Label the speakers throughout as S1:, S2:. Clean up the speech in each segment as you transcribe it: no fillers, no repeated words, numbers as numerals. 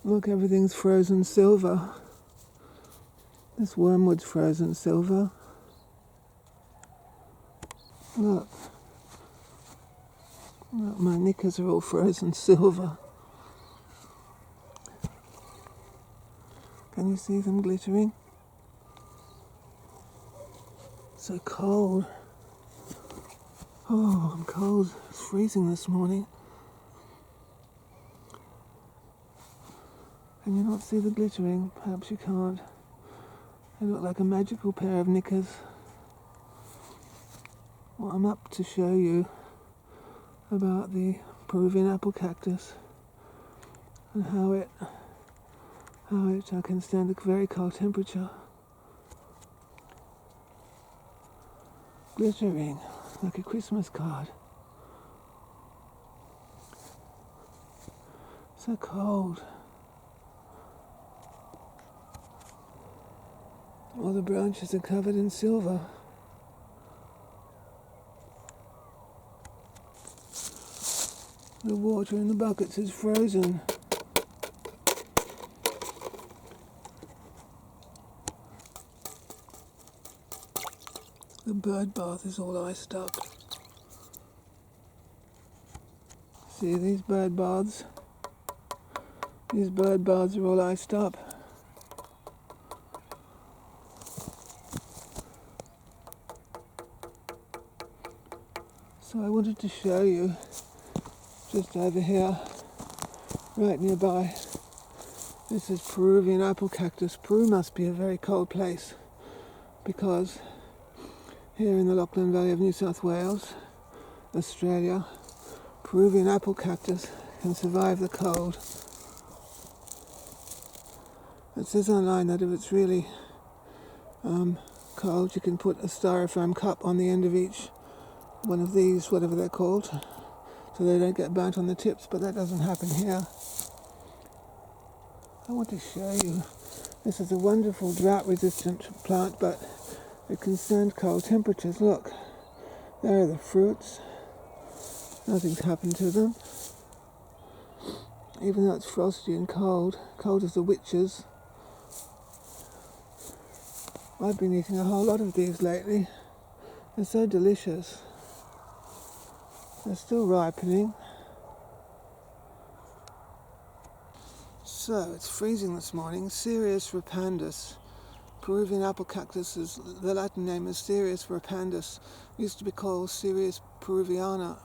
S1: Look, everything's frozen silver. This wormwood's frozen silver. Look. Look, my knickers are all frozen silver. Can you see them glittering? So cold. Oh, I'm cold. It's freezing this morning. Can you not see the glittering? Perhaps you can't. They look like a magical pair of knickers. Well, I'm up to show you about the Peruvian apple cactus and how it can stand a very cold temperature. Glittering like a Christmas card. So cold. All the branches are covered in silver. The water in the buckets is frozen. The bird bath is all iced up. See these bird baths? These bird baths are all iced up. So I wanted to show you, just over here, right nearby, this is Peruvian apple cactus. Peru must be a very cold place, because here in the Lachlan Valley of New South Wales, Australia, Peruvian apple cactus can survive the cold. It says online that if it's really cold, you can put a styrofoam cup on the end of each one of these, whatever they're called, so they don't get burnt on the tips, but that doesn't happen here. I want to show you, this is a wonderful drought-resistant plant, but it can stand cold temperatures. Look, there are the fruits. Nothing's happened to them. Even though it's frosty and cold as the witches. I've been eating a whole lot of these lately. They're so delicious. They're still ripening. So, it's freezing this morning. Cereus repandus. Peruvian apple cactus, the Latin name is Cereus repandus. Used to be called Cereus peruvianus.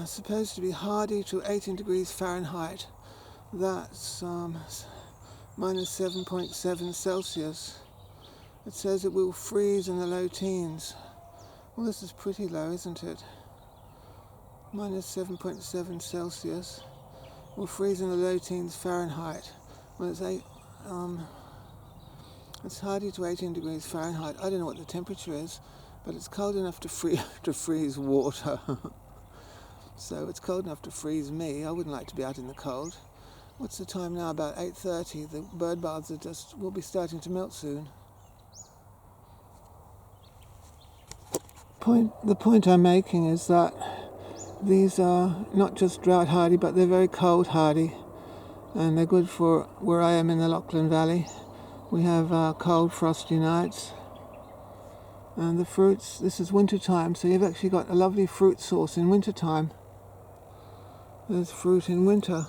S1: Supposed to be hardy to 18 degrees Fahrenheit. That's minus 7.7 Celsius. It says it will freeze in the low teens. Well, this is pretty low, isn't it? Minus 7.7 Celsius. Will freeze in the low teens Fahrenheit. Well, it's hardy to 18 degrees Fahrenheit. I don't know what the temperature is, but it's cold enough to freeze water. So it's cold enough to freeze me. I wouldn't like to be out in the cold. What's the time now? About 8:30. The bird baths will be starting to melt soon. The point I'm making is that these are not just drought hardy, but they're very cold hardy, and they're good for where I am in the Lachlan Valley. We have cold, frosty nights, and the fruits. This is wintertime, so you've actually got a lovely fruit source in wintertime. There's fruit in winter.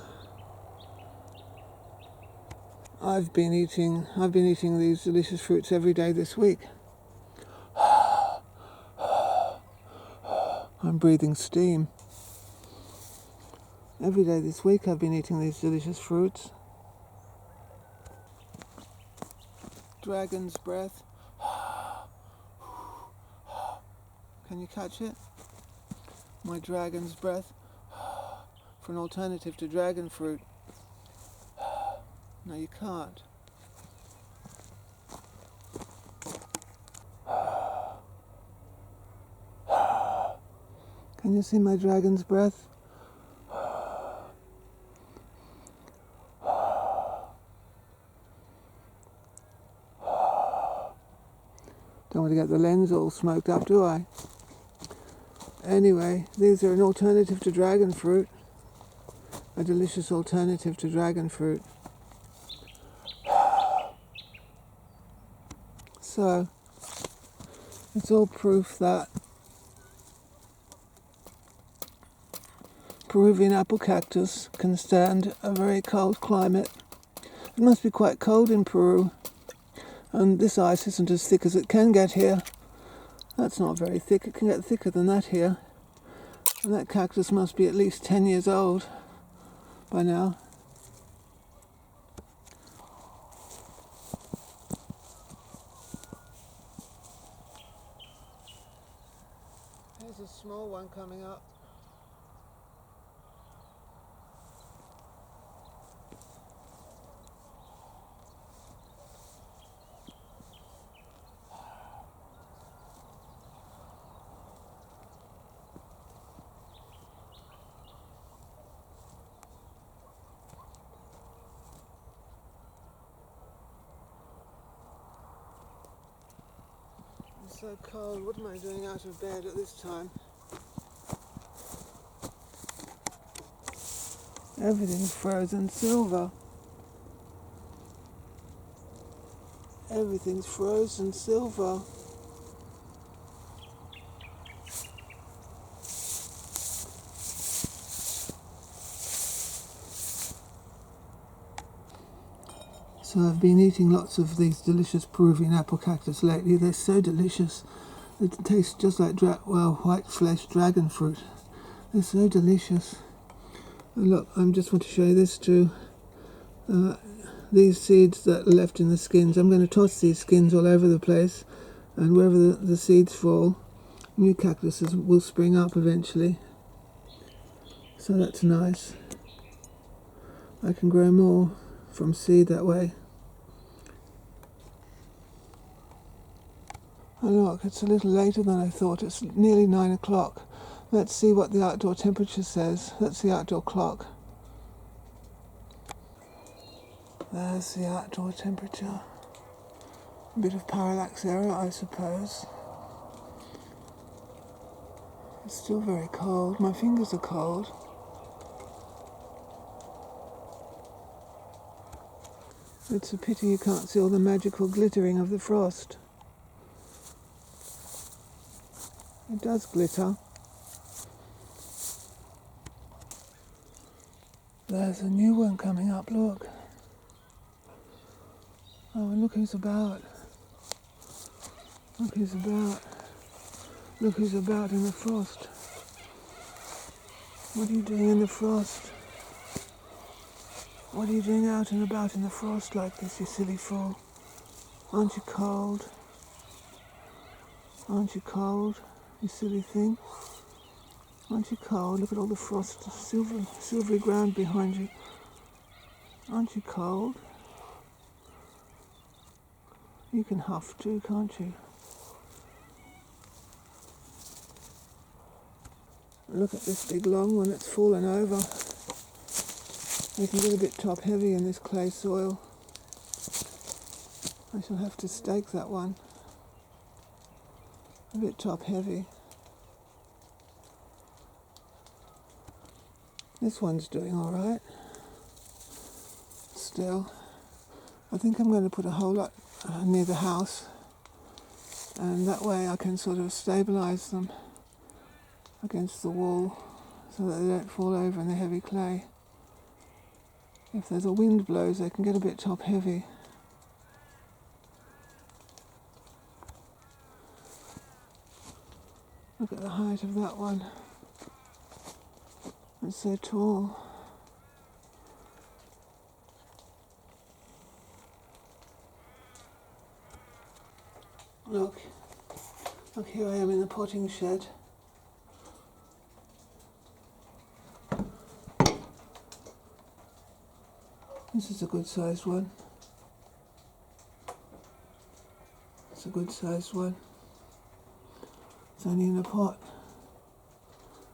S1: I've been eating these delicious fruits every day this week. I'm breathing steam. Every day this week I've been eating these delicious fruits. Dragon's breath. Can you catch it? My dragon's breath. For an alternative to dragon fruit. No, you can't. Can you see my dragon's breath? Don't want to get the lens all smoked up, do I? Anyway, these are an alternative to dragon fruit. a delicious alternative to dragon fruit. So, it's all proof that Peruvian apple cactus can stand a very cold climate. It must be quite cold in Peru, and this ice isn't as thick as it can get here. That's not very thick. It can get thicker than that here. And that cactus must be at least 10 years old by now. There's a small one coming up. It's so cold. What am I doing out of bed at this time? Everything's frozen silver. Everything's frozen silver. So I've been eating lots of these delicious Peruvian apple cactus lately. They're so delicious. They taste just like white flesh dragon fruit. They're so delicious. And look, I just want to show you this too. These seeds that are left in the skins, I'm going to toss these skins all over the place, and wherever the seeds fall, new cactuses will spring up eventually. So that's nice. I can grow more from seed that way. And look, it's a little later than I thought. It's nearly 9 o'clock. Let's see what the outdoor temperature says. That's the outdoor clock. There's the outdoor temperature. A bit of parallax error, I suppose. It's still very cold. My fingers are cold. It's a pity you can't see all the magical glittering of the frost. It does glitter. There's a new one coming up, look. Oh, and look who's about. Look who's about. Look who's about in the frost. What are you doing in the frost? What are you doing out and about in the frost like this, you silly fool? Aren't you cold? Aren't you cold, you silly thing? Aren't you cold? Look at all the frost, silvery ground behind you. Aren't you cold? You can huff too, can't you? Look at this big long one that's fallen over. You can get a bit top heavy in this clay soil. I shall have to stake that one. A bit top heavy. This one's doing all right. Still, I think I'm going to put a whole lot near the house, and that way I can sort of stabilise them against the wall so that they don't fall over in the heavy clay. If there's a wind blows, they can get a bit top heavy. Look at the height of that one. It's so tall. Look, here I am in the potting shed. This is a good sized one. It's a good sized one. It's only in a pot.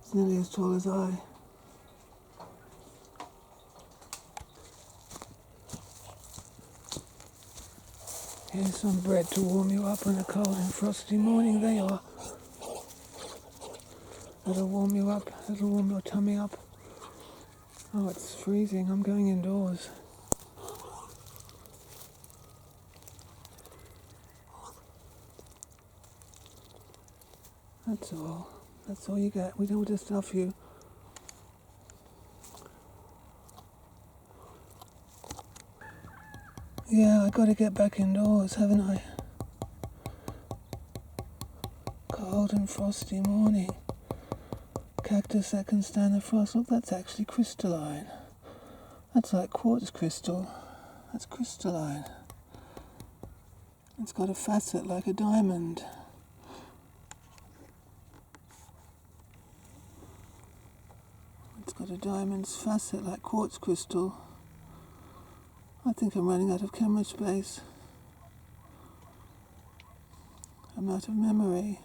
S1: It's nearly as tall as I. Here's some bread to warm you up on a cold and frosty morning. There you are. That'll warm you up. That'll warm your tummy up. Oh, it's freezing. I'm going indoors. That's all. That's all you get. We don't just stuff you. Yeah, I gotta get back indoors, haven't I? Cold and frosty morning. Cactus that can stand the frost. Look, that's actually crystalline. That's like quartz crystal. That's crystalline. It's got a facet like a diamond. It's got a diamond's facet like quartz crystal. I think I'm running out of camera space. I'm out of memory.